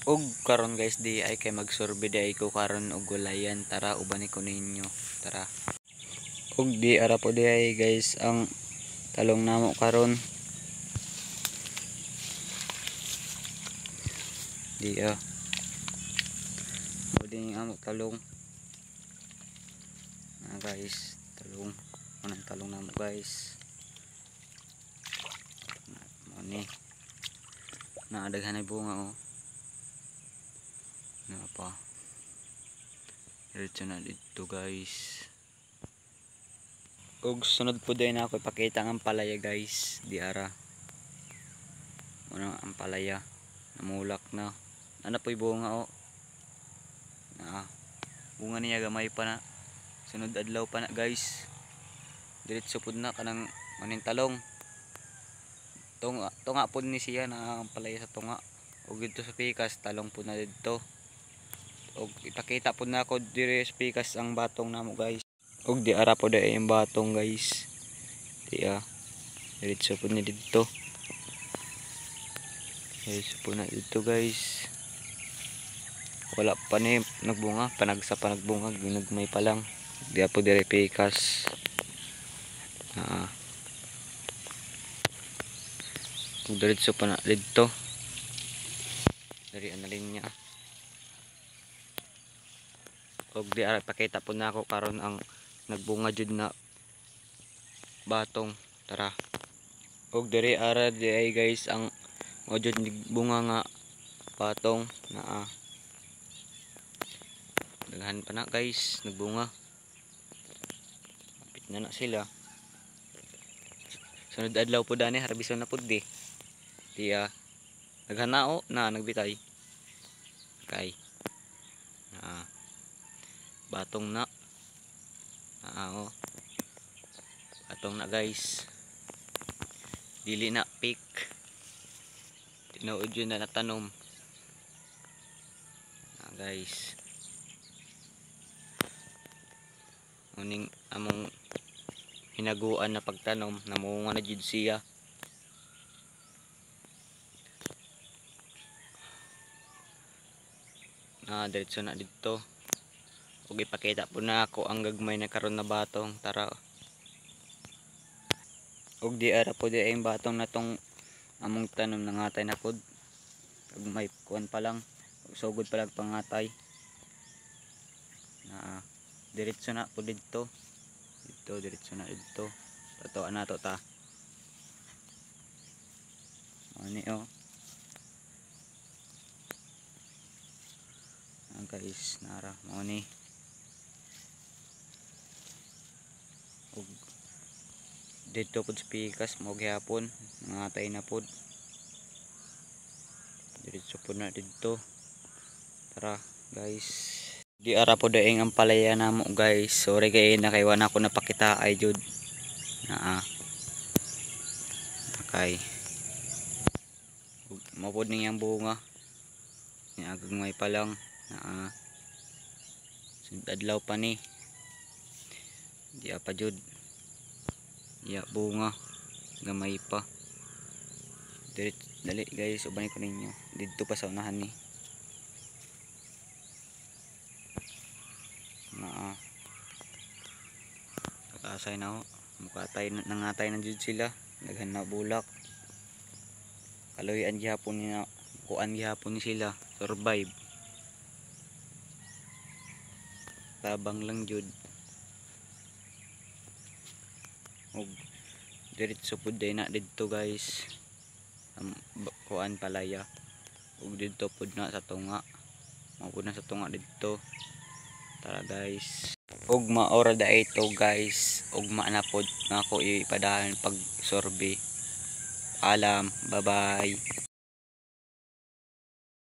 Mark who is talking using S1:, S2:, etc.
S1: Og karon guys di ay kay magsurvey di ay ko karon og gulayan, tara ubani ko ninyo, tara. Og di ara po di ay guys ang talong namo karon. Di mo din amo talong. Guys, talong. Anong talong namo guys? Mo ni. Naadaghan ay bunga oh. Pa diretso na dito guys. Og sunod po din ako ipakita ang palaya guys, di ara ang palaya namulak na ano po yung bunga oh. Bunga niya gamay pa na, sunod adlaw pa na guys, diretso po na kanang maning talong tunga po ni siya na ang palaya sa tunga. Og dito sa pikas talong po na dito. Og ipakita po na ako dire sa pikas ang batong namo guys. Og di ara po dai ang batong guys. Di diretso po ni dito. Diretso po na dito guys. Wala pa ni nagbunga, panagsa pa nagbunga, ginagmay pa lang. Di po dire pikas. Diretso pa na dito. Dari ana linya. Og di ara pakita po na ako karon ang nagbunga jud na batong, tara. Og diri ara di ay guys ang jud bunga nga batong na daghan pa na guys nagbunga. Kapit na sila. Sunod adlaw po dani harbison na pud di. Di naghanao na nagbitay. Kay batong na batong na guys, dili na pick, tinuod yun na natanom guys. Uning among hinaguan na pagtanom, namunga na jud siya. Diretso na dito. Og ipakita po na ako ang gagmay na karon na batong, tara. Og di ara po di ay batong na tong among tanom nangatay na pod. Gagmay kuan pa lang, sugod pa lang pangatay. Diretso na po dito. Dito diretso na dito. Tatoan na to ta. Ani guys, nara mo ni. Og dito pud sa pikas mo gihapon nangatay na pud. Diretso pud na dito. Tara guys. Di ara po daing ang palaya namo guys. Sorry kay nakaiwan ako napakita ay jud. Okay. Mapod ning yang bunga. Ni agmay pa lang. Adlaw pa ni. Di pa jud. Bunga. Gamay pa. Dali guys, ubani ko ninyo. Dito pa sa unahan ni. Kakasay na ho. Mukatay nangatay na jud sila. Daghan na bulak. Kaluyan gihapon ni kuan gihapon ni sila. Survive. Tabang lang jud. Og diretso pud day na didto guys. Kuan palaya. Og didto pud na sa tunga. Mao na sa tunga didto. Tara guys. Og maora da ito guys. Og maana pod na ako ipadahan pag sorbe. Alam, bye bye.